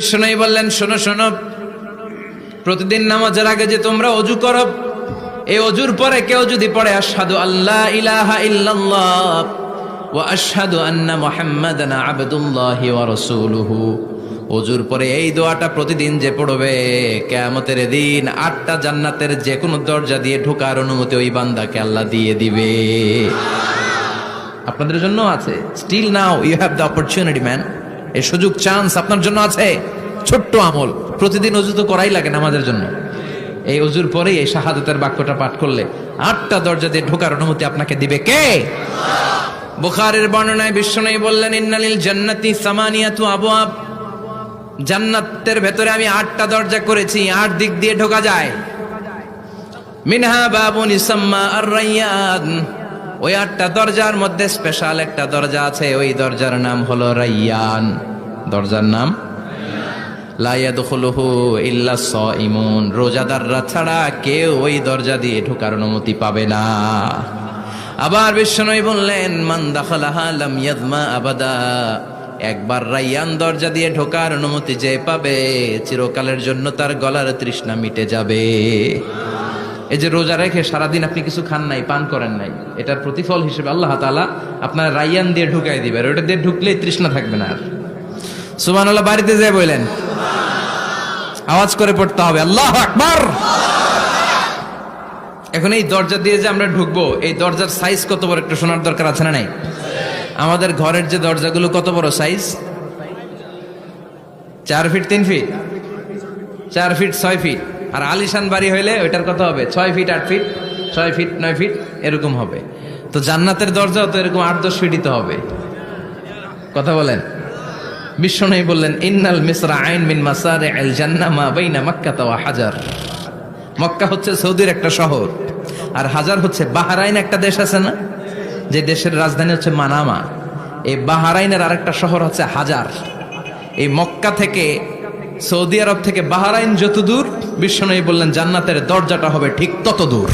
শোনাই বললেন, শোনো শোনো, প্রতিদিন নামাজের আগে যে তোমরা ওযু করো, এই ওযুর পরে কেউ যদি পড়ে আশহাদু আল্লা ইলাহা ইল্লাল্লাহ ওয়া আশহাদু আন্না মুহাম্মাদান আবদুল্লাহি ওয়া রাসূলুহু, ওযুর পরে এই দোয়াটা প্রতিদিন যে পড়বে, কিয়ামতের দিন 8টা জান্নাতের যে কোনো দরজা দিয়ে ঢোকার অনুমতি ওই বান্দাকে আল্লাহ দিয়ে দিবে। আপনাদের জন্য আছে, still now you have the opportunity man. এই সুযোগ, চান্স আপনার জন্য আছে। ছোট্ট আমল, প্রতিদিন ওযু তো করাই লাগে নামাজের জন্য। এই ওযুর পরেই এই শাহাদাতের বাক্যটা পাঠ করলে 8টা দরজা দিয়ে ঢোকার অনুমতি আপনাকে দিবে কে? বুখারীর বর্ণনায় বিশ্বনবী বললেন, ইন্নালিল জান্নাতি সামানিয়াতু আবওয়াব, জান্নাতের ভেতরে আমি 8টা দরজা করেছি, 8 দিক দিয়ে ঢোকা যায়। মিনহা বাবুন ইসাম্মা আর-রায়্যান, ওই 8টা দরজার মধ্যে স্পেশাল একটা দরজা আছে, ওই দরজার নাম হলো রায়্যান। দরজার নাম লা ইয়াদখুলুহু ইল্লা সাইমুন, রোজাদাররা ছাড়া কেউ ওই দরজা দিয়ে ঢোকার অনুমতি পাবে না। আবার বিশ্বনবী বললেন, মান দাখালাহা লাম ইয়াযমা আবাদা, একবার রায়্যান দরজা দিয়ে ঢোকার অনুমতি যে পাবে, চিরকালের জন্য তার গলার তৃষ্ণা মিটে যাবে। এই যে রোজা রেখে সারাদিন আপনি কিছু খান নাই, পান করেন নাই, এটার প্রতিফল হিসেবে আল্লাহ তাআলা আপনার রায়্যান দিয়ে ঢুকাই দিবে। ওটা দিয়ে ঢুকলেই তৃষ্ণা থাকবে না আর। সুবহানাল্লাহ বাড়িতে যেয়ে বলেন, আওয়াজ করে পড়তে হবে আল্লাহু আকবার। এখন এই দরজা দিয়ে যে আমরা ঢুকবো, এই দরজার সাইজ কত বড় একটু শোনার দরকার আছে না নাই? আমাদের ঘরের যে দরজাগুলো কত বড় size? 4 feet 3 feet, 4 feet 6 feet. আর আলিশান বাড়ি হইলে ওইটার কত হবে? 6 ফিট 8 ফিট, 6 ফিট 9 ফিট এরকম হবে। তো জান্নাতের দরজাও তো এরকম 8-10 ফিটই তো হবে। কথা বলেন। বিশ্বনবী বললেন, ইন্নাল মিসরাআইন মিন মাসারি'আল জান্নাহ মা বাইনা মক্কা ওয়া হাজার। মক্কা হচ্ছে সৌদির একটা শহর, আর হাজার হচ্ছে বাহরাইন, একটা দেশ আছে না, যে দেশের রাজধানী হচ্ছে মানামা। এই বাহরাইনের আরেকটা শহর হচ্ছে হাজার। এই মক্কা থেকে, সৌদি আরব থেকে বাহরাইন যত দূর, বিশ্বনবী বললেন জান্নাতের দরজাটা হবে ঠিক তত দূর।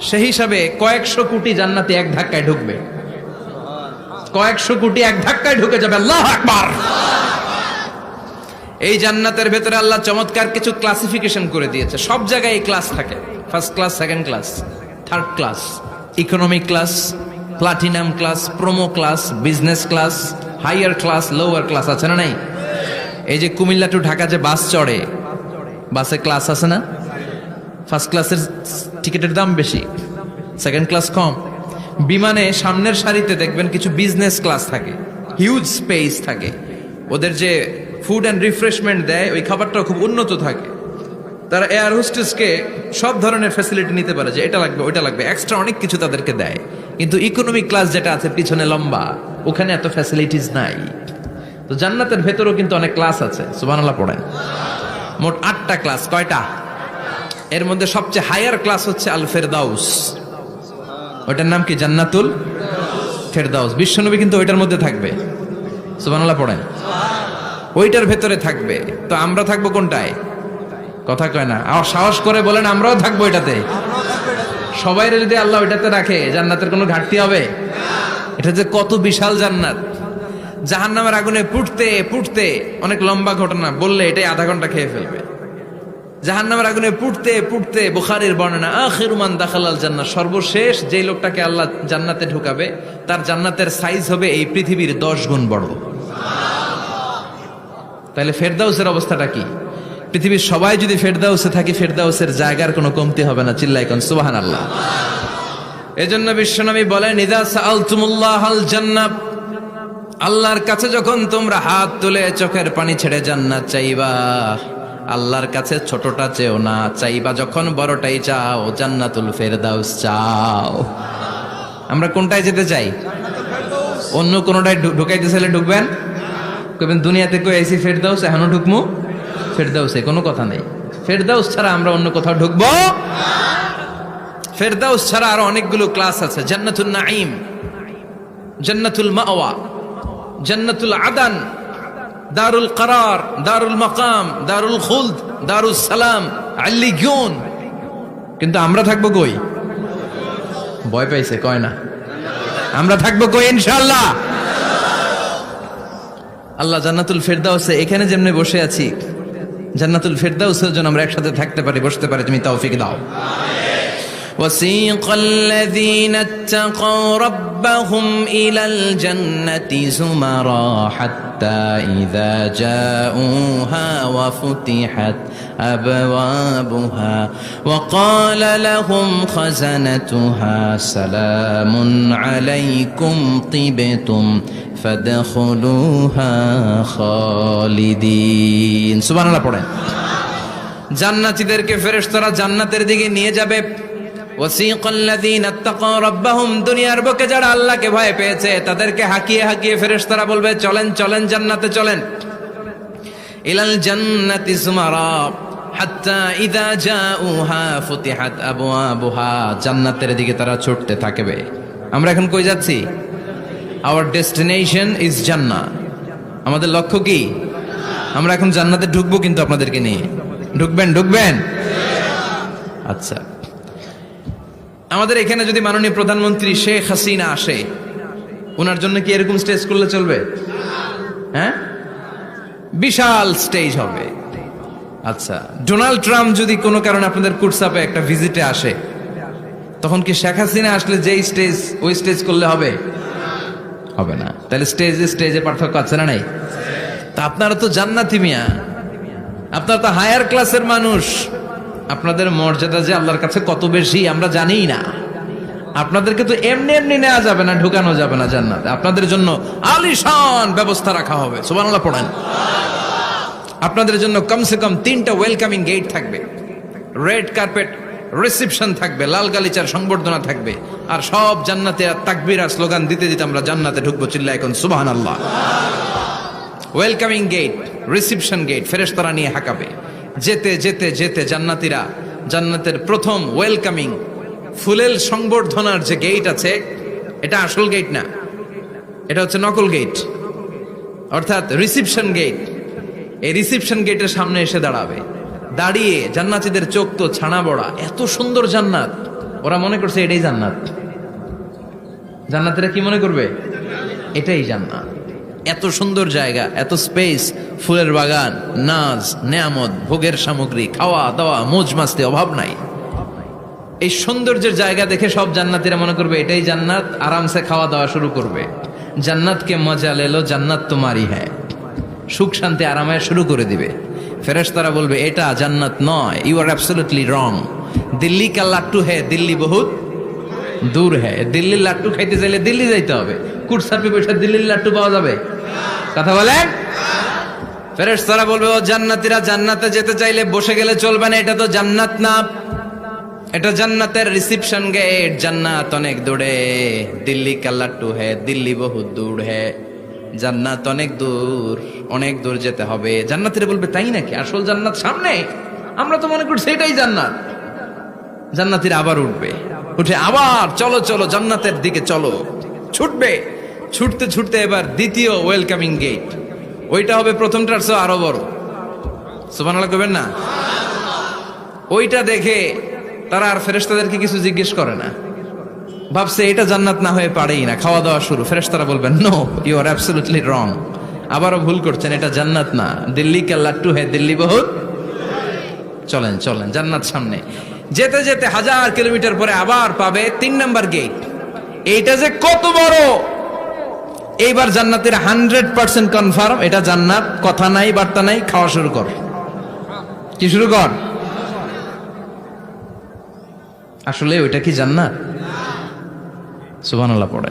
সেই হিসাবে কয়েকশো কোটি জান্নাতে এক ধাক্কায় ঢুকবে, কয়েকশো কোটি এক ধাক্কায় ঢুকে যাবে। আল্লাহু আকবার। এই জান্নাতের ভেতরে আল্লাহ চমৎকার কিছু ক্লাসিফিকেশন করে দিয়েছে। সব জায়গায় এই ক্লাস থাকে, first class, second class, third class, economy class, platinum class, promo class, business class, higher class, lower class, আছে না নাই? এই যে কুমিল্লা টু ঢাকা যে বাস চড়ে, বাসে ক্লাস আছে না? ফার্স্ট ক্লাসের টিকিটের দাম বেশি, সেকেন্ড ক্লাস কম। বিমানে সামনের সারিতে দেখবেন কিছু বিজনেস ক্লাস থাকে, হিউজ স্পেস থাকে, ওদের যে ফুড অ্যান্ড রিফ্রেশমেন্ট দেয় ওই খাবারটাও খুব উন্নত থাকে। তারা এয়ার হোস্টেসকে সব ধরনের ফ্যাসিলিটি নিতে পারে, যে এটা লাগবে ওইটা লাগবে, এক্সট্রা অনেক কিছু তাদেরকে দেয়। কিন্তু ইকোনমিক ক্লাস যেটা আছে পিছনে লম্বা, ওখানে এত ফ্যাসিলিটিস নাই। তো জান্নাতের ভেতরেও কিন্তু অনেক ক্লাস আছে, সুবহানাল্লাহ পড়েন। মোট 8টা ক্লাস। কয়টা? এর মধ্যে সবচেয়ে হায়ার ক্লাস হচ্ছে আল ফেরদাউস। ওইটার নাম কি? জান্নাতুল ফেরদাউস। বিশ্বনবী কিন্তু ওইটার মধ্যে থাকবে, সুবহানাল্লাহ পড়েন। ওইটার ভেতরে থাকবে। তো আমরা থাকবো কোনটায়? কথা কয় না, আর সাহস করে বলেন আমরাও থাকবো এটাতে। সবাই যদি আল্লাহ ওইটাতে রাখে, জান্নাতের কোনো ঘাটতি হবে? এটা যে কত বিশাল জান্নাত! জাহান্নামের আগুনে পুড়তে পুড়তে, অনেক লম্বা ঘটনা, বললে এটাই আধা ঘন্টা খেয়ে ফেলবে। জাহান্নামের আগুনে পুড়তে পুড়তে, বুখারীর বর্ণনা, আখিরু মান দাখালাল জান্নাহ, সর্বশেষ যেই লোকটাকে আল্লাহ জান্নাতে ঢুকাবে, তার জান্নাতের সাইজ হবে এই পৃথিবীর 10 গুণ বড়। তাহলে ফেরদাউসের অবস্থাটা কি? পৃথিবীর সবাই যদি ফেরদাউসে থাকি, ফেরদাউসের জায়গার কোনো কমতি হবে না। চিল্লায় কোন সুবহানাল্লাহ। এজন্য বিশ্বনবী বলেন, ইযা সাআলতুমুল্লাহাল জান্নাহ, আল্লাহর কাছে যখন তোমরা হাত তুলে চোখের পানি ছেড়ে জান্নাত চাইবা, আল্লাহর কাছে ছোটটা চেও না, চাইবা যখন বড়টাই চাও, জান্নাতুল ফেরদাউস চাও। আমরা কোনটায় যেতে চাই? অন্য কোনটায় ঢুকাইতে চাইলে ঢুকবেন, কইবেন দুনিয়াতে কই আইছি ফেরদাউস, এখনো ঢুকমু ফেরদাউসে? কোনো কথা নেই। ফেরদাউস ছাড়া আমরা অন্য কোথাও ঢুকবো? ফেরদাউস ছাড়া আরো অনেকগুলো ক্লাস আছে। জান্নাতুল নাঈম, জান্নাতুল মাওয়া, জান্নাতুল আদান, দারুল করার, দারুল মাকাম, দারুল খুলদ, দারুল সালাম, আল্লিয়ুন। কিন্তু আমরা থাকবো কই? ভয় পাইছে, কয় না। আমরা থাকবো কই? ইনশাআল্লাহ। আল্লাহ জান্নাতুল ফেরদাউসে এখানে যেমনি বসে আছি, জান্নাতুল ফেরদাউসের জন্য আমরা একসাথে থাকতে পারি, বসতে পারি, তুমি তৌফিক দাও। وسيق الذين اتقوا ربهم إلى الجنة زمرا حتى إذا جاءوها وفتحت أبوابها وقال لهم خزنتها سلام عليكم طبتم فادخلوها خالدين سبحان الله পড়েন। জান্নাতীদেরকে ফেরেশতারা জান্নাতের দিকে নিয়ে যাবে। ওয়াসিকাল্লাযীনা ইত্তাকাউ রাব্বাহুম, দুনিয়ার বুকে যারা আল্লাহকে ভয় পেয়েছে তাদেরকে হাঁকিয়ে হাঁকিয়ে ফেরেশতারা বলবে চলেন চলেন জান্নাতে চলেন। ইলাল জান্নাতি যুমারা হাত্তা ইযা জাউহা ফুতিহাত আবওয়াবুহা, জান্নাতের দিকে তারা ছুটতে থাকবে। আমরা এখন কই যাচ্ছি? আওয়ার ডেস্টিনেশন ইজ জান্নাহ। আমাদের লক্ষ্য কি? আমরা এখন জান্নাতে ঢুকবো, কিন্তু আপনাদেরকে নিয়ে ঢুকবেন ঢুকবেন আচ্ছা, আমাদের এখানে যদি মাননীয় প্রধানমন্ত্রী শেখ হাসিনা আসে, ওনার জন্য কি এরকম স্টেজ করলে চলবে? হ্যাঁ, বিশাল স্টেজ হবে। আচ্ছা, ডোনাল্ড ট্রাম্প যদি কোনো কারণে আপনাদের কুটসাপে একটা ভিজিটে আসে, তখন কি শেখ হাসিনা আসলে যেই স্টেজ ওই স্টেজ করলে হবে? হবে না। তাহলে স্টেজে স্টেজে পার্থক্য আছে না নাই? তা আপনারা তো জান্নাতি মিয়া, আপনারা তো হায়ার ক্লাসের মানুষ, আপনাদের মর্যাদা যে আল্লাহর কাছে কত বেশি আমরা জানি না। আপনাদেরকে তো এমনি এমনি নেওয়া যাবে না, ঢুকানো যাবে না জান্নাতে। আপনাদের জন্য আলিশান ব্যবস্থা রাখা হবে। সুবহানাল্লাহ পড়েন। আপনাদের জন্য কমসে কম 3টা ওয়েলকামিং গেট থাকবে, রেড কার্পেট রিসেপশন থাকবে, লাল গালিচার সংবর্ধনা থাকবে, আর সব জান্নাতীরা তাকবীর আর স্লোগান দিতে দিতে আমরা জান্নাতে ঢুকবো। চিল্লায় এখন সুবহানাল্লাহ। ওয়েলকামিং গেট, রিসেপশন গেট ফেরেশতারা নিয়ে হাঁকাবে। যেতে যেতে যেতে জান্নাতীরা জান্নাতের প্রথম ওয়েলকামিং ফুলেল সংবর্ধনার যে গেট আছে, এটা আসল গেট না, এটা হচ্ছে নকল গেট, অর্থাৎ রিসেপশন গেট। এই রিসেপশন গেটের সামনে এসে দাঁড়াবে। দাঁড়িয়ে জান্নাতীদের চোখ তো ছানা বড়া, এত সুন্দর জান্নাত, ওরা মনে করছে এটাই জান্নাত। জান্নাতীরা কি মনে করবে? এটাই জান্নাত। এত সুন্দর জায়গা, এত স্পেস, ফুলের বাগান, নাজ নেয়ামত, ভোগের সামগ্রী, খাওয়া দাওয়া, মৌজ মাস্তি, অভাব নাই। এই সৌন্দর্যের জায়গা দেখে সব জান্নাতীরা মনে করবে এটাই জান্নাত, আরামসে খাওয়া দাওয়া শুরু করবে। জান্নাতকে মজা লেলো, জান্নাত তোমারই হ্যায়, সুখ শান্তি আরামে শুরু করে দিবে। ফেরেশতারা বলবে এটা জান্নাত নয়, you are absolutely wrong. Delhi কা লাট্টু হ্যায়, দিল্লি বহুত দূর হ্যায়। দিল্লির লাট্টু খাইতে চাইলে দিল্লি যাইতে হবে, কুটসাপে বসে দিল্লির লাট্টু পাওয়া যাবে? কথা বলেন। ফেরেশতারা বলবে ও জান্নাতীরা জান্নাতে যেতে চাইলে বসে গেলে চলবে না, এটা তো জান্নাত না, এটা জান্নাতের রিসেপশন গেট। জান্নাত অনেক দূরে, দিল্লি কা লাট্টু হ্যায়, দিল্লি বহুত দূর হ্যায়। জান্নাত অনেক দূর, অনেক দূর যেতে হবে। জান্নাতীরা বলবে তাই নাকি? আসল জান্নাত সামনে, আমরা তো মনে করছি এটাই জান্নাত। জান্নাতীরা আবার উঠবে, উঠে আবার চলো চলো জান্নাতের দিকে চলো, ছুটবে। ছুটতে ছুটতে এবার দ্বিতীয় ওয়েলকামিং গেট, ওইটা হবে প্রথমটার চেয়ে আরো বড়। সুবহানাল্লাহ কইবেন না? ওইটা দেখে তারা আর ফেরেশতাদেরকে কিছু জিজ্ঞেস করে না, ভাবছে এটা জান্নাত না হয়ে পারেই না, খাওয়া দাওয়া শুরু। ফেরেশতারা বলবেন no, you are absolutely wrong, আবারও ভুল করছেন, এটা জান্নাত না, দিল্লি কা লাট্টু হ্যায়, দিল্লি বহুত। চলেন চলেন জান্নাত সামনে। যেতে যেতে 1000 কিলোমিটার পরে আবার পাবে 3 নাম্বার গেট। এইটা যে কত বড়, এইবার জান্নাতের 100% কনফার্ম এটা জান্নাত, কথা নাই বার্তা নাই, খাওয়া শুরু কর। কি শুরু কর? আসলে ওইটা কি জান্নাত? সুবহানাল্লাহ পড়ে।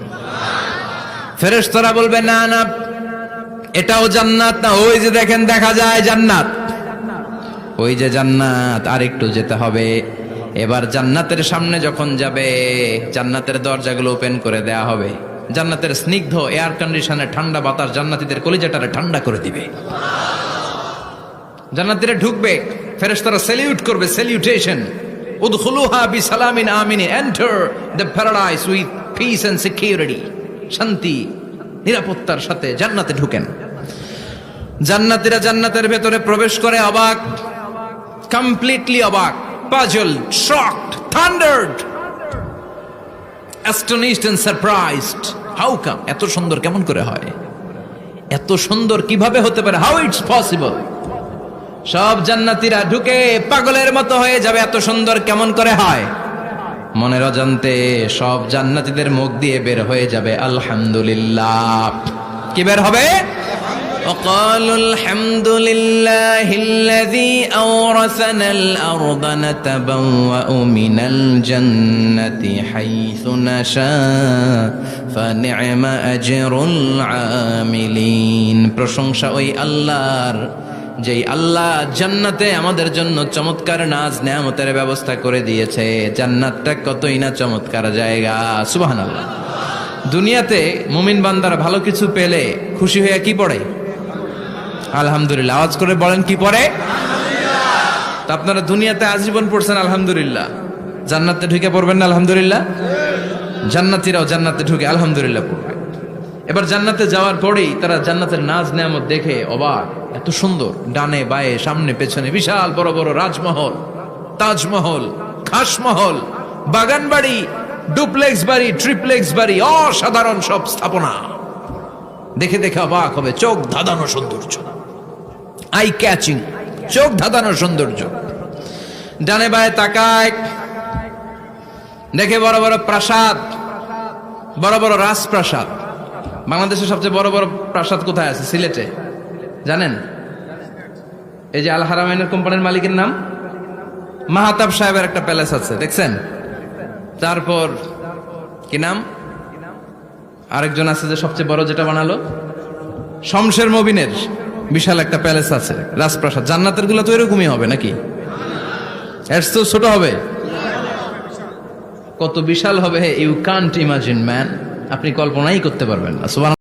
ফেরেশতারা বলবে না না, এটাও জান্নাত না, ওই যে দেখেন দেখা যায় জান্নাত, ওই যে জান্নাত, আর একটু যেতে হবে। এবার জান্নাতের সামনে যখন যাবে, জান্নাতের দরজাগুলো ওপেন করে দেয়া হবে। জান্নাতের স্নিগ্ধ এয়ার কন্ডিশনে ঠান্ডা বাতাস জান্নাতীদের কলিজাটারে ঠান্ডা করে দিবে। জান্নাতীরা ঢুকবে, ফেরেশতারা স্যালিউট করবে, স্যালিউটেশন। উদখুলুহা বিসালামিন আমিন, enter the paradise with peace and security. শান্তি নিরাপত্তার সাথে জান্নাতে ঢুকেন। জান্নাতীরা জান্নাতের ভেতরে প্রবেশ করে অবাক, কমপ্লিটলি অবাক, puzzled, shocked, thundered, astonished and surprised. How come? এত সুন্দর কেমন করে হয়? এত সুন্দর কিভাবে হতে পারে, হাউ ইটস পসিবল? সব জান্নাতীরা ঢুকে পাগলের মতো হয়ে যাবে, এত সুন্দর কেমন করে হয়? মনের অজান্তে সব জান্নাতীদের মুখ দিয়ে বের হয়ে যাবে আলহামদুলিল্লাহ। কি বের হবে? وقالوا الحمد لله الذي أورثنا الأرض نتبوأ من الجنة حيث نشاء فنعم أجر العاملين। প্রশংসা ওই আল্লাহর, যেই আল্লাহ জান্নাতে আমাদের জন্য চমৎকার নাজ নেয়ামতের ব্যবস্থা করে দিয়েছে। জান্নাতটা কতই না চমৎকার জায়গা, সুবহানাল্লাহ। দুনিয়াতে মুমিন বান্দারা ভালো কিছু পেলে খুশি হয়ে কি পড়ে? আলহামদুলিল্লাহ। আওয়াজ করে বলেন কি পড়ে? তা আপনারা দুনিয়াতে আজীবন পড়ছেন আলহামদুলিল্লাহ, জান্নাতে ঢুকে পড়বেন না আলহামদুলিল্লাহ? জান্নাতীরাও জান্নাতে ঢুকে আলহামদুলিল্লাহ পড়বে। এবার জান্নাতে যাওয়ার পরেই তারা জান্নাতের নাজ নেয়ামত দেখে অবাক, এত সুন্দর, ডানে বায়ে সামনে পেছনে বিশাল বড় বড় রাজমহল, তাজমহল, খাসমহল, বাগান বাড়ি, ডুপ্লেক্স বাড়ি, ট্রিপ্লেক্স বাড়ি, অসাধারণ সব স্থাপনা দেখে দেখে অবাক হবে। চোখ ধাঁধানো সৌন্দর্য, আই ক্যাচিং, চোখ ধাঁধানো সৌন্দর্য। ডানে বায়ে তাকায়, দেখে বড় বড় প্রাসাদ, বড় বড় রাজপ্রাসাদ। বাংলাদেশের সবচেয়ে বড় বড় প্রাসাদ কোথায় আছে? সিলেটে, জানেন? এই যে আল হারামাইনের কোম্পানির মালিকের নাম মাহাতাব সাহেবের একটা প্যালেস আছে, দেখছেন? তারপর কি নাম আরেকজন আছে যে সবচেয়ে বড় যেটা বানালো, শমশের মবিনের বিশাল একটা প্যালেস আছে, রাজপ্রাসাদ। জান্নাতের গুলো তো এরকমই হবে নাকি? এর তো ছোট হবে, কত বিশাল হবে, ইউ কান্ট ইমাজিন ম্যান, আপনি কল্পনাই করতে পারবেন না। সুবহানাল্লাহ।